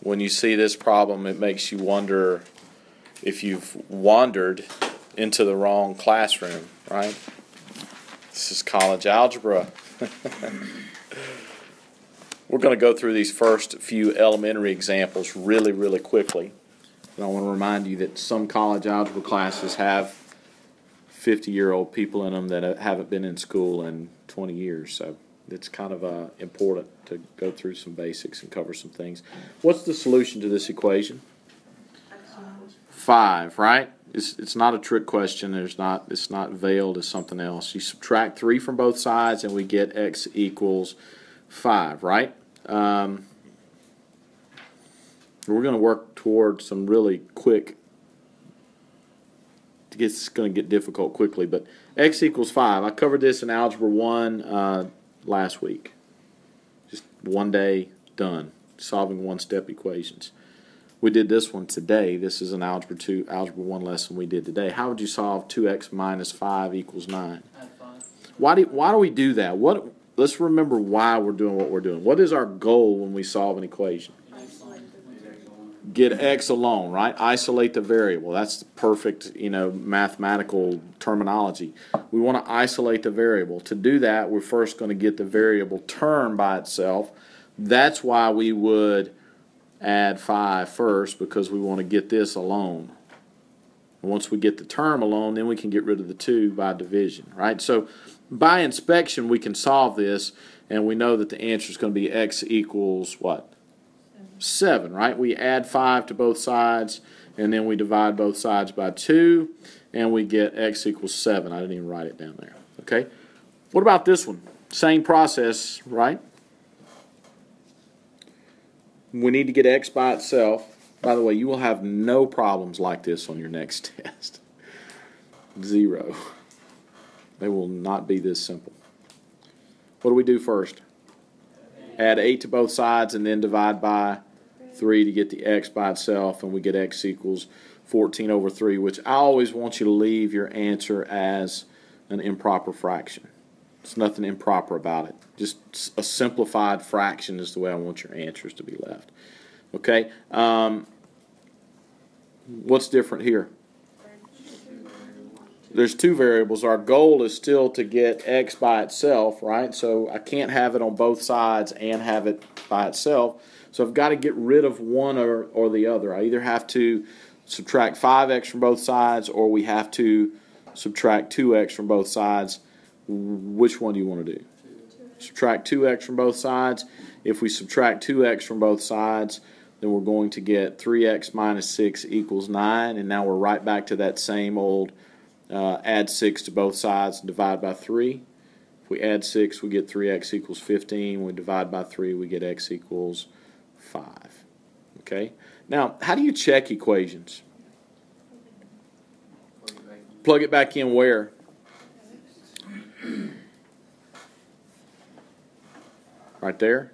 when you see this problem, it makes you wonder if you've wandered into the wrong classroom, right? This is college algebra. We're going to go through these first few elementary examples really, really quickly. And I want to remind you that some college algebra classes have 50-year-old people in them that haven't been in school in 20 years. So it's kind of important to go through some basics and cover some things. What's the solution to this equation? 5, right? It's not a trick question. It's not veiled as something else. You subtract 3 from both sides and we get x equals 5, right? We're going to work toward some really quick. It's going to get difficult quickly, but x equals 5. I covered this in Algebra 1 last week. Just one day, done. Solving one-step equations. We did this one today. This is an Algebra 1 lesson we did today. How would you solve 2x minus 5 equals 9? Why do we do that? Let's remember why we're doing what we're doing. What is our goal when we solve an equation? Get x alone, right? Isolate the variable. That's the perfect, mathematical terminology. We want to isolate the variable. To do that, we're first going to get the variable term by itself. That's why we would add 5 first, because we want to get this alone. And once we get the term alone, then we can get rid of the 2 by division, right? So by inspection, we can solve this, and we know that the answer is going to be x equals what? 7, right? We add 5 to both sides, and then we divide both sides by 2, and we get x equals 7. I didn't even write it down there. Okay? What about this one? Same process, right? We need to get x by itself. By the way, you will have no problems like this on your next test. 0. They will not be this simple. What do we do first? Add 8 to both sides and then divide by 3 to get the x by itself, and we get x equals 14 over 3, which I always want you to leave your answer as an improper fraction. There's nothing improper about it. Just a simplified fraction is the way I want your answers to be left. Okay? What's different here? There's 2 variables. Our goal is still to get x by itself, right? So I can't have it on both sides and have it by itself. So I've got to get rid of one or the other. I either have to subtract 5x from both sides, or we have to subtract 2x from both sides. Which one do you want to do? Subtract 2x from both sides. If we subtract 2x from both sides, then we're going to get 3x minus 6 equals 9. And now we're right back to that same old add 6 to both sides and divide by 3. If we add 6, we get 3x equals 15. We divide by 3, we get x equals 5. Okay? Now, how do you check equations? Plug it back in where? Right there?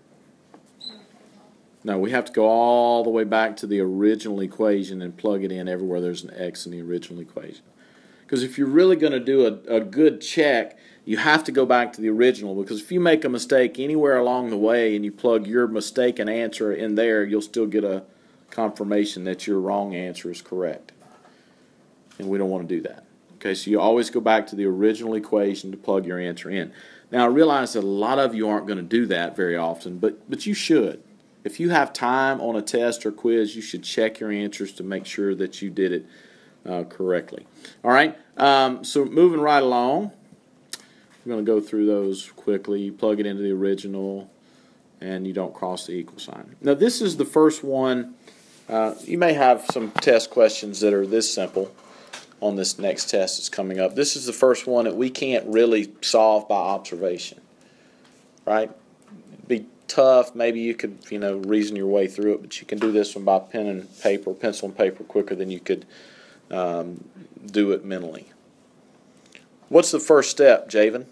No, we have to go all the way back to the original equation and plug it in everywhere there's an x in the original equation. Because if you're really going to do a good check, you have to go back to the original, because if you make a mistake anywhere along the way and you plug your mistaken answer in there, you'll still get a confirmation that your wrong answer is correct. And we don't want to do that. Okay, so you always go back to the original equation to plug your answer in. Now, I realize that a lot of you aren't going to do that very often, but you should. If you have time on a test or quiz, you should check your answers to make sure that you did it correctly. All right, so moving right along, we're going to go through those quickly. You plug it into the original, and you don't cross the equal sign. Now, this is the first one. You may have some test questions that are this simple on this next test that's coming up. This is the first one that we can't really solve by observation, right? It'd be tough. Maybe you could, reason your way through it, but you can do this one by pen and paper, pencil and paper, quicker than you could do it mentally. What's the first step, Javen?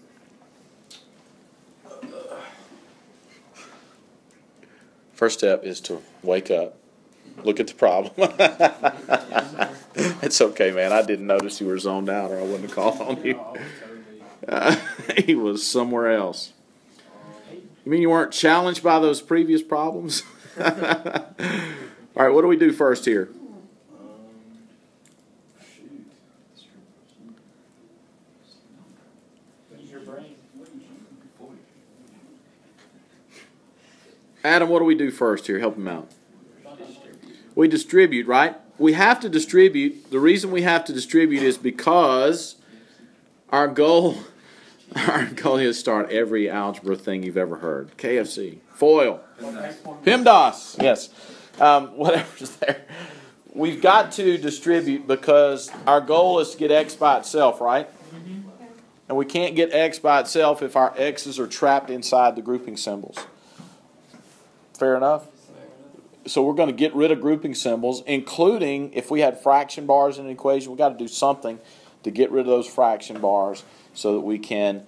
First step is to wake up, look at the problem. It's okay, man. I didn't notice you were zoned out, or I wouldn't have called on you. He was somewhere else. You mean you weren't challenged by those previous problems? All right, what do we do first here? Use your brain. Adam, what do we do first here? Help him out. We distribute, right? We have to distribute. The reason we have to distribute is because our goal is to start every algebra thing you've ever heard. KFC, FOIL, PEMDAS, yes, whatever's there. We've got to distribute because our goal is to get x by itself, right? And we can't get x by itself if our x's are trapped inside the grouping symbols. Fair enough? So we're going to get rid of grouping symbols, including if we had fraction bars in an equation, we've got to do something to get rid of those fraction bars so that we can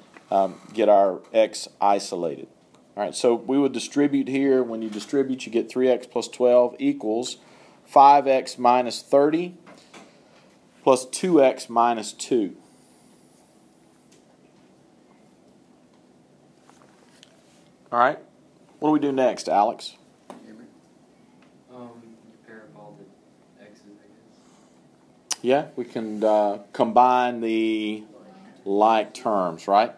get our x isolated. All right, so we would distribute here. When you distribute, you get 3x plus 12 equals 5x minus 30 plus 2x minus 2. All right, what do we do next, Alex? Pair of all the x's, I guess. Yeah, we can combine the like terms, right?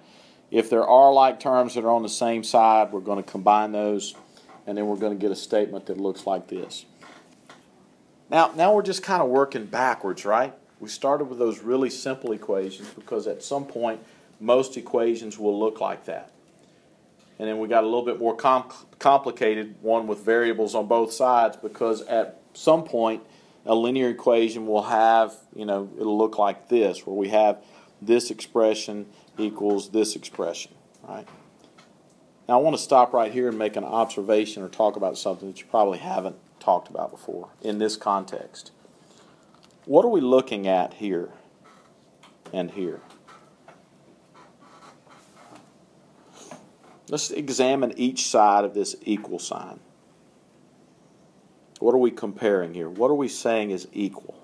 If there are like terms that are on the same side, we're going to combine those, and then we're going to get a statement that looks like this. Now we're just kind of working backwards, right? We started with those really simple equations because at some point most equations will look like that. And then we got a little bit more complicated one with variables on both sides because at some point a linear equation will have, it'll look like this, where we have this expression equals this expression, right? Now I want to stop right here and make an observation or talk about something that you probably haven't talked about before in this context. What are we looking at here and here? Let's examine each side of this equal sign. What are we comparing here? What are we saying is equal?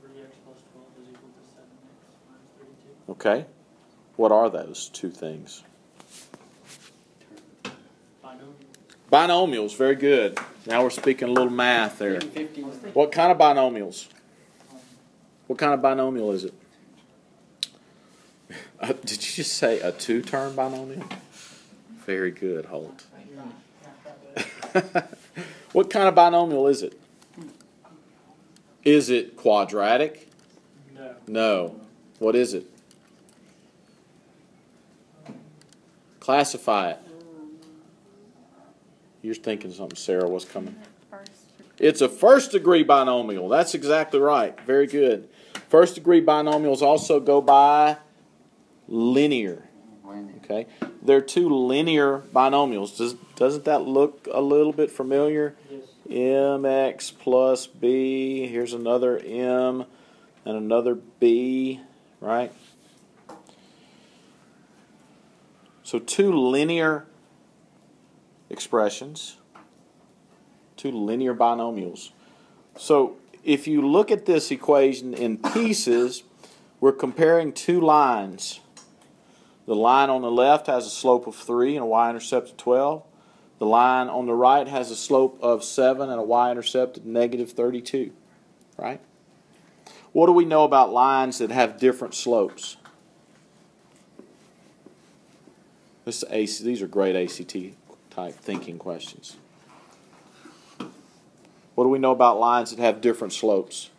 3x plus 12 is equal to 7x minus 32. Okay. What are those two things? Binomials, very good. Now we're speaking a little math there. What kind of binomials? What kind of binomial is it? Did you just say a two-term binomial? Very good, Holt. What kind of binomial is it? Is it quadratic? No. No. What is it? Classify it. You're thinking something, Sarah. What's coming? It's a first-degree binomial. That's exactly right. Very good. First-degree binomials also go by linear. Okay, they're two linear binomials. Doesn't that look a little bit familiar? Yes. Mx plus b. Here's another m and another b, right? So two linear expressions, two linear binomials. So if you look at this equation in pieces, we're comparing two lines. The line on the left has a slope of 3 and a y-intercept of 12. The line on the right has a slope of 7 and a y-intercept of negative 32. Right? What do we know about lines that have different slopes? These are great ACT type thinking questions. What do we know about lines that have different slopes?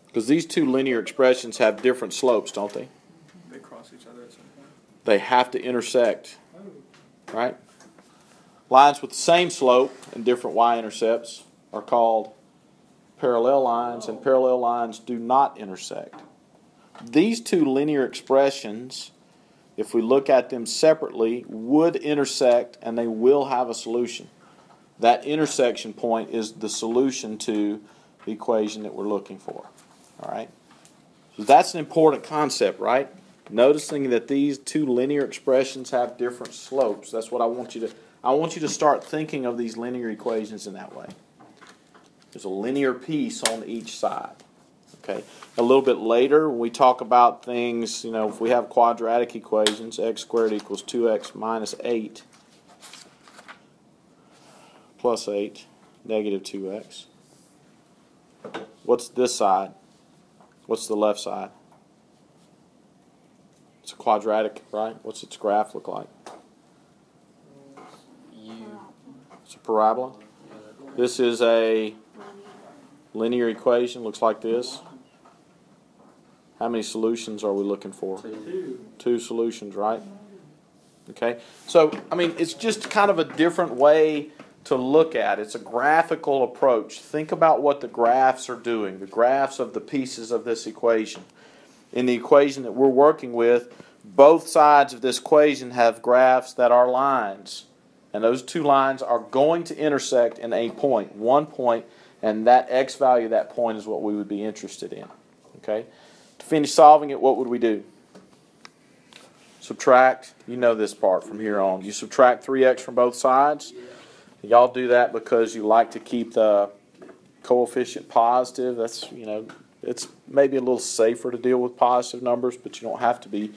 Because these two linear expressions have different slopes, don't they? They cross each other at some point. They have to intersect, right? Lines with the same slope and different y-intercepts are called parallel lines, and parallel lines do not intersect. These two linear expressions, if we look at them separately, would intersect and they will have a solution. That intersection point is the solution to the equation that we're looking for. All right? So that's an important concept, right? Noticing that these two linear expressions have different slopes. That's what I want you to start thinking of these linear equations in that way. There's a linear piece on each side. Okay. A little bit later, when we talk about things, if we have quadratic equations, x squared equals 2x minus 8 plus 8, negative 2x. What's this side? What's the left side? It's a quadratic, right? What's its graph look like? It's a parabola. This is a linear equation, looks like this. How many solutions are we looking for? Two solutions, right? Okay, so I mean, it's just kind of a different way to look at it. It's a graphical approach. Think about what the graphs are doing, the graphs of the pieces of this equation. In the equation that we're working with, both sides of this equation have graphs that are lines. And those two lines are going to intersect in a point, one point, and that x value of that point is what we would be interested in. Okay? To finish solving it, what would we do? Subtract. You know this part from here on. You subtract 3x from both sides. Y'all do that because you like to keep the coefficient positive. That's, you know, it's maybe a little safer to deal with positive numbers, but you don't have to be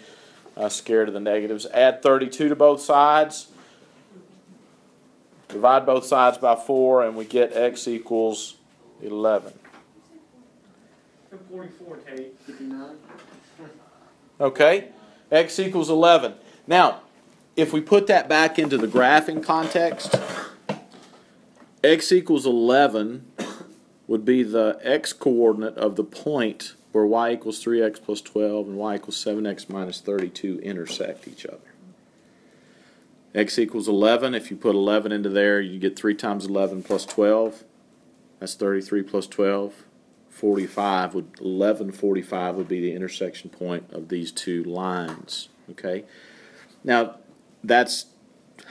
scared of the negatives. Add 32 to both sides. Divide both sides by 4, and we get x equals 11. 44, Kate. 59. Okay, x equals 11. Now, if we put that back into the graphing context, x equals 11 would be the x-coordinate of the point where y equals 3x plus 12 and y equals 7x minus 32 intersect each other. X equals 11. If you put 11 into there, you get 3 times 11 plus 12. That's 33 plus 12. 45 would 1145 would be the intersection point of these two lines. Okay. Now, that's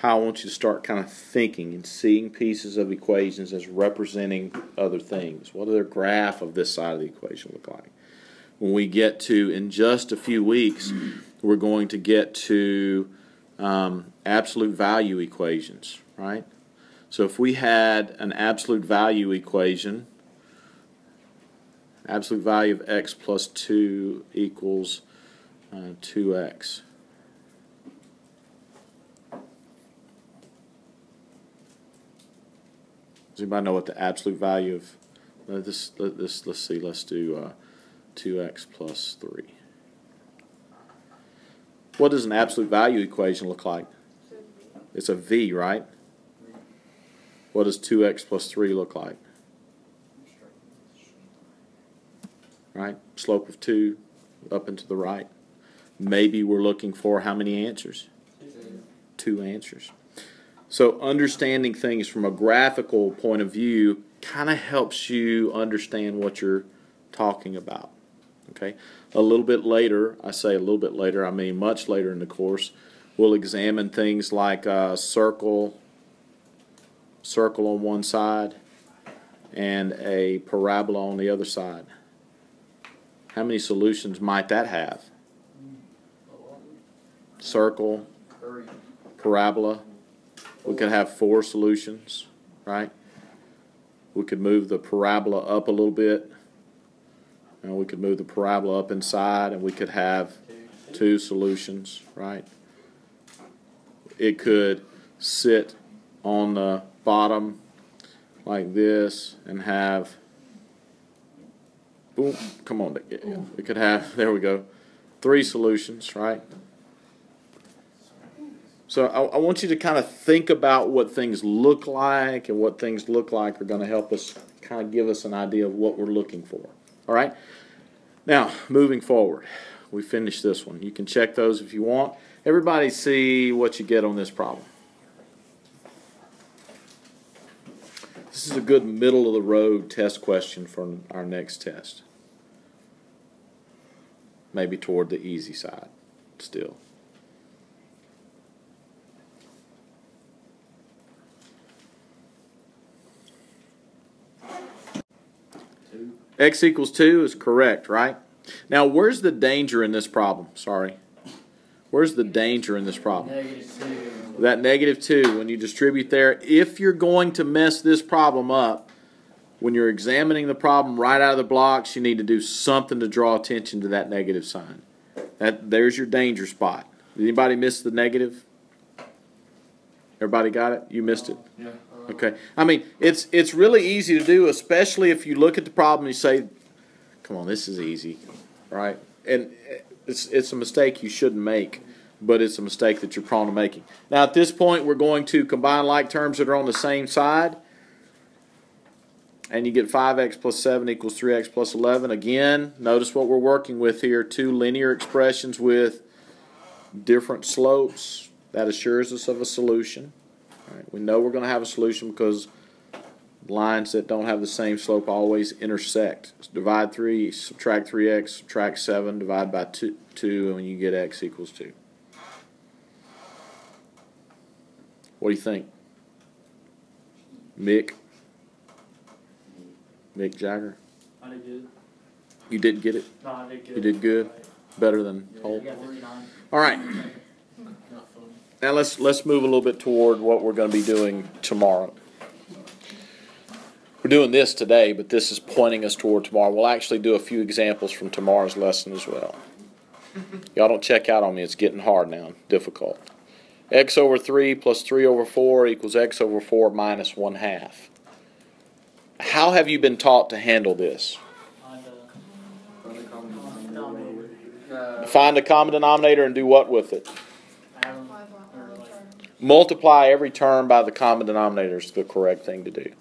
how I want you to start kind of thinking and seeing pieces of equations as representing other things. What does their graph of this side of the equation look like? When we get to, in just a few weeks, we're going to get to absolute value equations, right? So if we had an absolute value equation, absolute value of x plus 2 equals 2x. Does anybody know what the absolute value of this? Let's see. Let's do 2x plus 3. What does an absolute value equation look like? It's a v, right? What does 2x plus 3 look like? Right? Slope of 2 up and to the right. Maybe we're looking for how many answers? 2 answers. So understanding things from a graphical point of view kind of helps you understand what you're talking about. Okay? A little bit later, I say a little bit later, I mean much later in the course, we'll examine things like a circle on one side and a parabola on the other side. How many solutions might that have? Circle, parabola. We could have 4 solutions, right? We could move the parabola up a little bit. And we could move the parabola up inside, and we could have 2 solutions, right? It could sit on the bottom like this and have, boom, come on, it could have, there we go, 3 solutions, right? So I want you to kind of think about what things look like, and what things look like are going to help us kind of give us an idea of what we're looking for. All right? Now, moving forward, we finished this one. You can check those if you want. Everybody see what you get on this problem. This is a good middle-of-the-road test question for our next test. Maybe toward the easy side still. X equals 2 is correct, right? Now, where's the danger in this problem? Sorry. Where's the danger in this problem? -2. That -2, when you distribute there, if you're going to mess this problem up, when you're examining the problem right out of the blocks, you need to do something to draw attention to that negative sign. There's your danger spot. Did anybody miss the negative? Everybody got it? You missed it? Yeah. Okay, I mean it's really easy to do, especially if you look at the problem and you say, "Come on, this is easy," right? And it's a mistake you shouldn't make, but it's a mistake that you're prone to making. Now at this point, we're going to combine like terms that are on the same side, and you get 5x plus 7 equals 3x plus 11. Again, notice what we're working with here: two linear expressions with different slopes. That assures us of a solution. All right, we know we're going to have a solution because lines that don't have the same slope always intersect. So divide 3, subtract 3x, subtract 7, divide by 2, and you get x equals 2. What do you think? Mick Jagger? I did good. You did get it? No, I did good. You did good? Better than I Holt? got 39. All right. Not funny. Now let's move a little bit toward what we're going to be doing tomorrow. We're doing this today, but this is pointing us toward tomorrow. We'll actually do a few examples from tomorrow's lesson as well. Y'all don't check out on me. It's getting hard now, difficult. X over 3 plus 3 over 4 equals x over 4 minus 1/2. How have you been taught to handle this? Find a common denominator and do what with it? Multiply every term by the common denominator is the correct thing to do.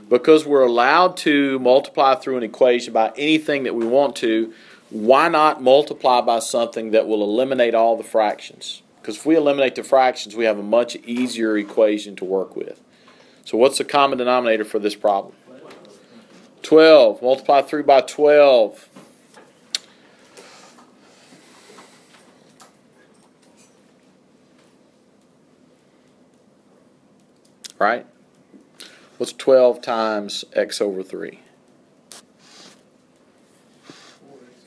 Because we're allowed to multiply through an equation by anything that we want to, why not multiply by something that will eliminate all the fractions? Because if we eliminate the fractions, we have a much easier equation to work with. So what's the common denominator for this problem? 12. Multiply 3 by 12. Right? What's 12 times x over 3?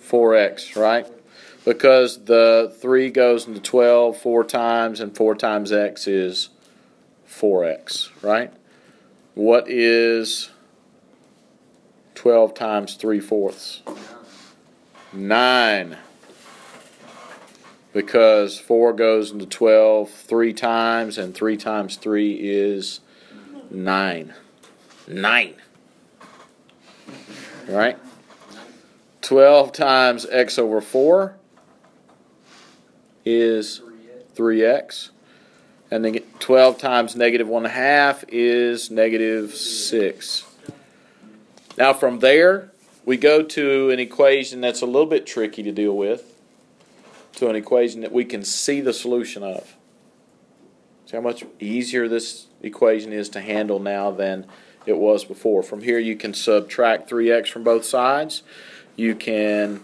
4x, right? Because the 3 goes into 12 4 times, and 4 times x is 4x, right? What is 12 times 3/4? 9. Because 4 goes into 12 3 times, and 3 times 3 is 9. 9. Right? 12 times x over 4 is 3x. And then 12 times negative 1/2 is negative 6. Now from there, we go to an equation that's a little bit tricky to deal with, to an equation that we can see the solution of. See how much easier this equation is to handle now than it was before. From here you can subtract 3x from both sides. You can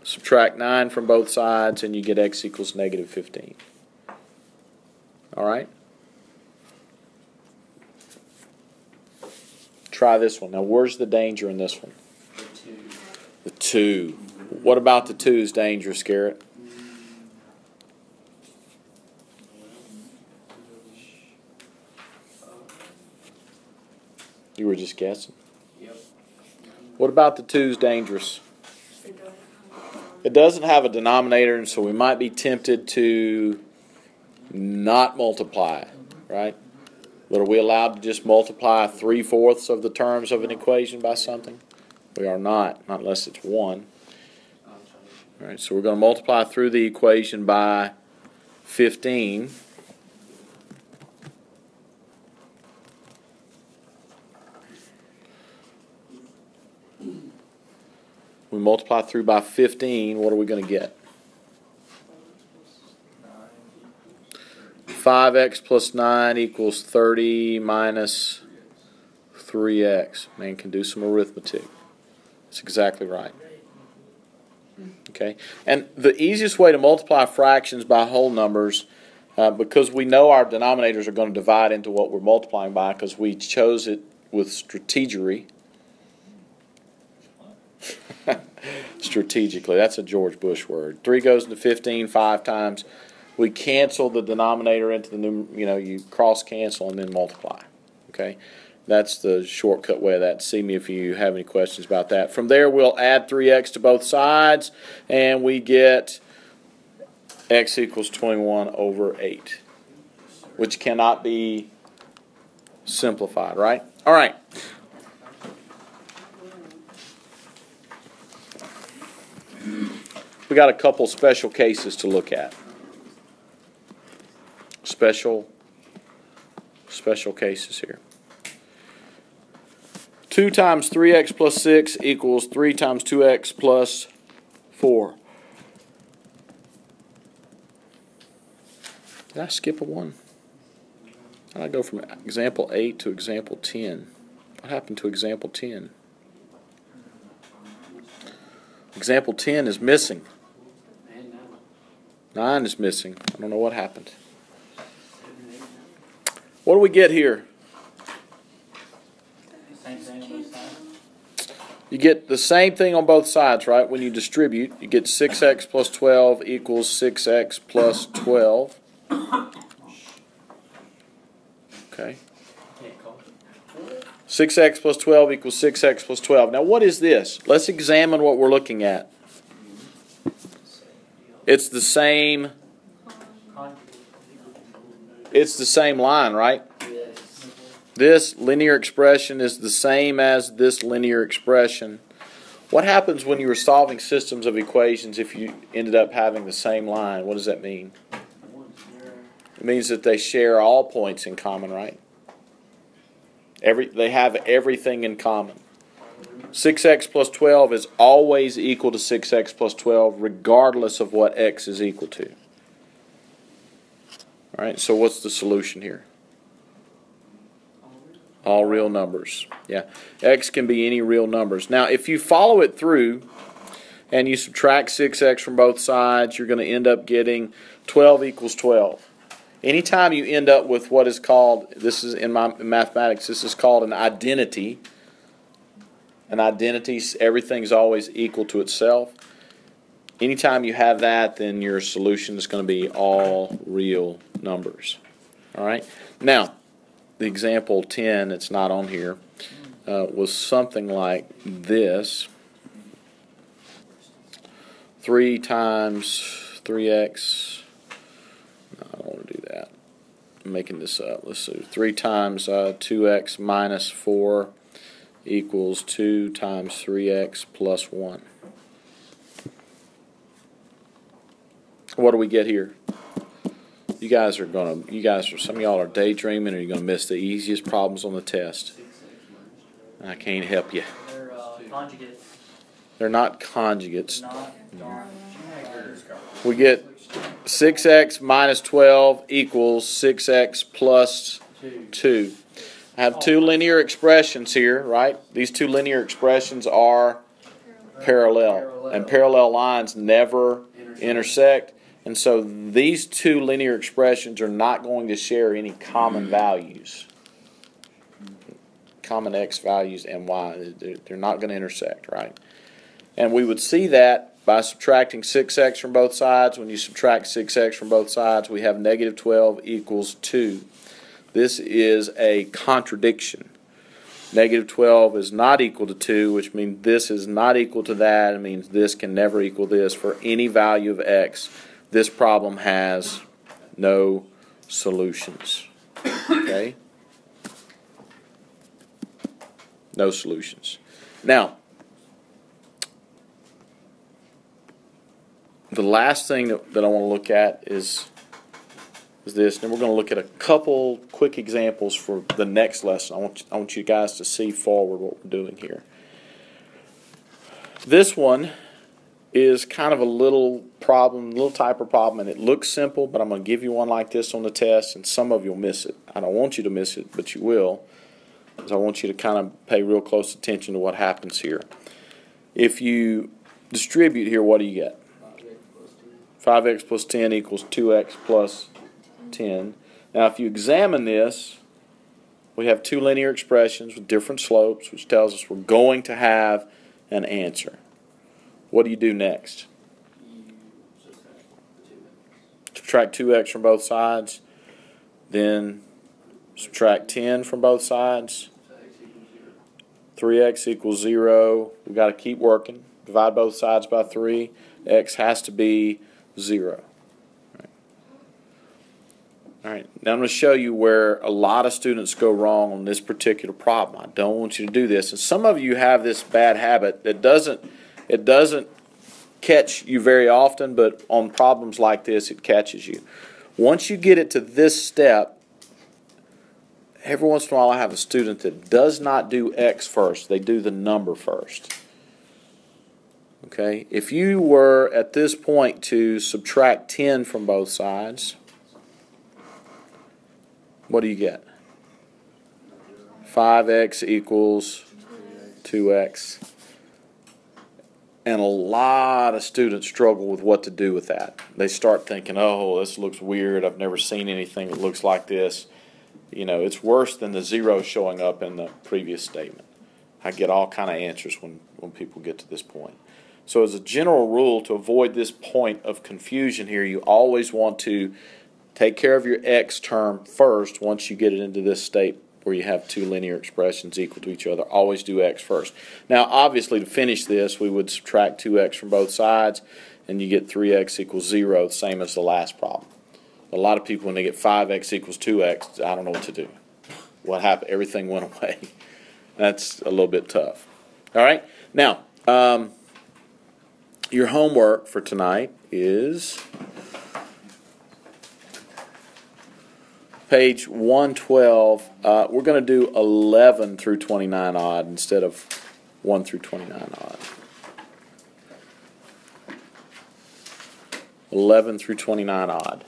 subtract 9 from both sides, and you get x equals negative 15. All right? Try this one. Now, where's the danger in this one? The 2. What about the 2 is dangerous, Garrett? You were just guessing. Yep. What about the 2 is dangerous? It doesn't have a denominator, and so we might be tempted to not multiply, right? But are we allowed to just multiply 3/4 of the terms of an equation by something? We are not unless it's 1. All right, so we're going to multiply through the equation by 15. We multiply through by 15, what are we going to get? 5x plus 9 equals 30 minus 3x. Man can do some arithmetic. That's exactly right. Okay, and the easiest way to multiply fractions by whole numbers, because we know our denominators are going to divide into what we're multiplying by, because we chose it with strategery. Strategically, that's a George Bush word. 3 goes into 15 5 times. We cancel the denominator into the you cross cancel and then multiply. Okay, that's the shortcut way of that. See me if you have any questions about that. From there, we'll add 3x to both sides, and we get x equals 21 over 8. which cannot be simplified, right? All right. We got a couple special cases to look at. Special cases here. 2 times 3x plus 6 equals 3 times 2x plus 4. Did I skip a one? How did I go from example 8 to example 10? What happened to example 10? Example 10 is missing. 9 is missing. I don't know what happened. What do we get here? Same thing on both sides. You get the same thing on both sides, right? When you distribute, you get 6x plus 12 equals 6x plus 12. Okay. 6x plus 12 equals 6x plus 12. Now what is this? Let's examine what we're looking at. It's the same line, right? This linear expression is the same as this linear expression. What happens when you were solving systems of equations if you ended up having the same line? What does that mean? It means that they share all points in common, right? They have everything in common. 6x plus 12 is always equal to 6x plus 12 regardless of what x is equal to. All right, so what's the solution here? All real numbers. Yeah, x can be any real numbers. Now, if you follow it through and you subtract 6x from both sides, you're going to end up getting 12 equals 12. Anytime you end up with what is called, this is in mathematics, this is called an identity. An identity, everything's always equal to itself. Anytime you have that, then your solution is going to be all real numbers. All right. Now, the example 10, it's not on here, was something like this. 3 times 3x. No, I don't want to do that. I'm making this up. Let's see. 3 times 2x minus 4 equals 2 times 3x plus 1. What do we get here? Some of y'all are daydreaming, or you're gonna miss the easiest problems on the test. I can't help you. They're conjugates. They're not conjugates. Not. We get 6x minus 12 equals 6x plus 2. I have two linear expressions here, right? These two linear expressions are parallel. And parallel lines never intersect. And so these two linear expressions are not going to share any common values. Common x values and y. They're not going to intersect, right? And we would see that by subtracting 6x from both sides. When you subtract 6x from both sides, we have negative 12 equals 2. This is a contradiction. Negative 12 is not equal to 2, which means this is not equal to that. It means this can never equal this for any value of x. This problem has no solutions. Okay? No solutions. Now, the last thing that I want to look at is this. And we're going to look at a couple quick examples for the next lesson. I want you guys to see forward what we're doing here. This one is kind of a little type of problem, and it looks simple, but I'm going to give you one like this on the test, and some of you will miss it. I don't want you to miss it, but you will, because I want you to kind of pay real close attention to what happens here. If you distribute here, what do you get? 5x plus 10 equals 2x plus 10. Now, if you examine this, we have two linear expressions with different slopes, which tells us we're going to have an answer. What do you do next? Subtract 2x from both sides. Then subtract 10 from both sides. 3x equals 0. We've got to keep working. Divide both sides by 3. X has to be 0. All right, now I'm going to show you where a lot of students go wrong on this particular problem. I don't want you to do this, and some of you have this bad habit that doesn't catch you very often, but on problems like this, it catches you. Once you get it to this step, every once in a while I have a student that does not do X first. They do the number first. Okay, if you were at this point to subtract 10 from both sides, what do you get? 5x equals 2x. And a lot of students struggle with what to do with that. They start thinking, oh, this looks weird. I've never seen anything that looks like this. You know, it's worse than the zero showing up in the previous statement. I get all kind of answers when people get to this point. So as a general rule, to avoid this point of confusion here, you always want to take care of your x term first once you get it into this state where you have two linear expressions equal to each other. Always do x first. Now, obviously, to finish this, we would subtract 2x from both sides, and you get 3x equals 0, same as the last problem. A lot of people, when they get 5x equals 2x, I don't know what to do. What happened? Everything went away. That's a little bit tough. All right? Now, your homework for tonight is page 112. We're going to do 11 through 29 odd instead of 1 through 29 odd. 11 through 29 odd.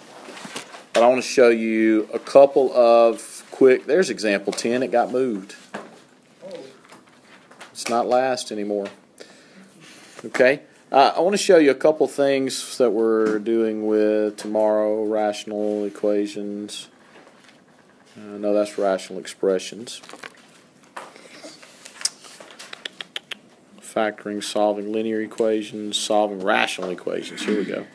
But I want to show you a couple of quick. There's example 10. It got moved. It's not last anymore. Okay. I want to show you a couple things that we're doing with tomorrow. Rational equations. No, that's rational expressions. Factoring, solving linear equations, solving rational equations. Here we go.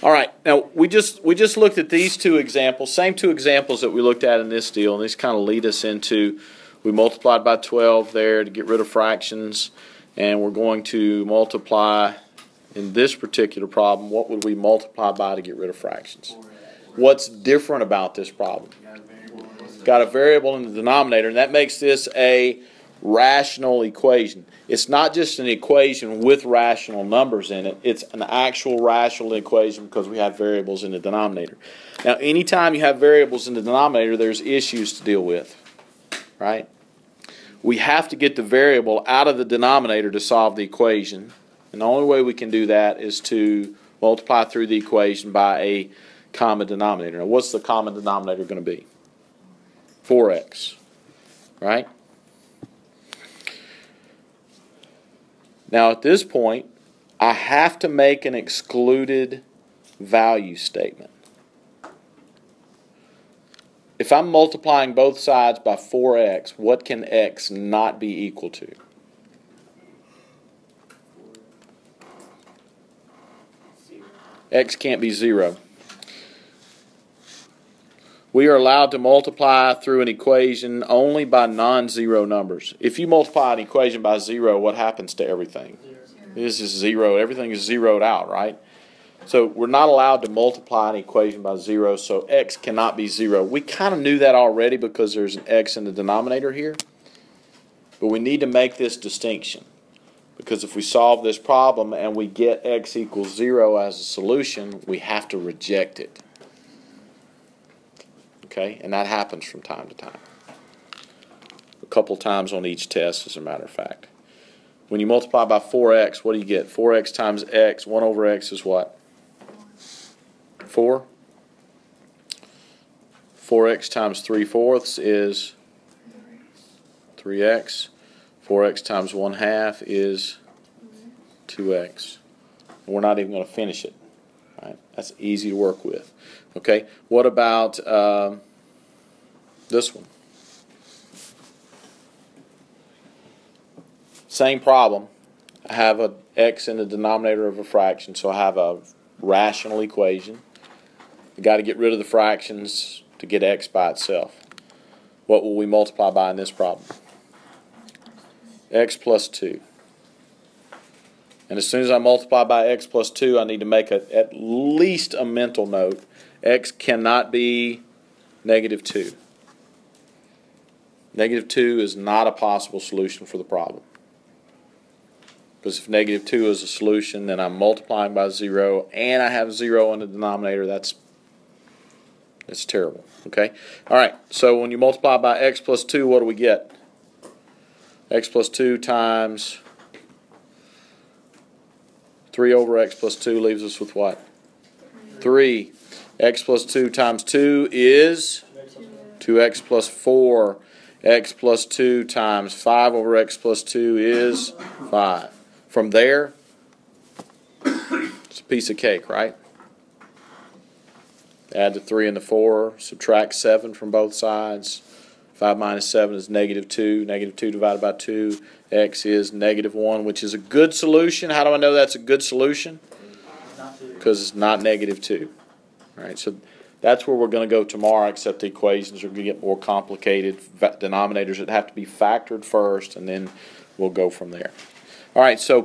All right, now we just looked at these two examples, same two examples that we looked at in this deal, and these kind of lead us into, we multiplied by 12 there to get rid of fractions, and we're going to multiply, in this particular problem, what would we multiply by to get rid of fractions? What's different about this problem? Got a variable in the denominator, and that makes this a rational equation. It's not just an equation with rational numbers in it. It's an actual rational equation because we have variables in the denominator. Now, anytime you have variables in the denominator, there's issues to deal with, right? We have to get the variable out of the denominator to solve the equation. And the only way we can do that is to multiply through the equation by a common denominator. Now, what's the common denominator going to be? 4x, right? Now, at this point, I have to make an excluded value statement. If I'm multiplying both sides by 4x, what can x not be equal to? X can't be 0. We are allowed to multiply through an equation only by non-zero numbers. If you multiply an equation by 0, what happens to everything? This is 0. Everything is zeroed out, right? So we're not allowed to multiply an equation by 0, so x cannot be 0. We kind of knew that already because there's an x in the denominator here. But we need to make this distinction. Because if we solve this problem and we get x equals 0 as a solution, we have to reject it. Okay, and that happens from time to time. A couple times on each test, as a matter of fact. When you multiply by 4x, what do you get? 4x times x, 1 over x is what? 4. 4x times 3/4 is 3x. 4x times 1/2 is 2x. And we're not even going to finish it. Right? That's easy to work with. Okay, what about this one? Same problem. I have an x in the denominator of a fraction, so I have a rational equation. I've got to get rid of the fractions to get x by itself. What will we multiply by in this problem? X plus 2. And as soon as I multiply by x plus 2, I need to make at least a mental note. X cannot be negative 2. Negative 2 is not a possible solution for the problem. Because if negative 2 is a solution, then I'm multiplying by 0, and I have 0 in the denominator. That's terrible. Okay? All right, so when you multiply by x plus 2, what do we get? X plus 2 times 3 over x plus 2 leaves us with what? 3. X plus 2 times 2 is 2x plus 4. X plus 2 times 5 over x plus 2 is 5. From there, it's a piece of cake, right? Add the 3 and the 4, subtract 7 from both sides. 5 minus 7 is negative 2. Negative 2 divided by 2, x is negative 1, which is a good solution. How do I know that's a good solution? Because it's not negative 2. All right, so that's where we're going to go tomorrow, except the equations are going to get more complicated. Denominators that have to be factored first, and then we'll go from there. All right, so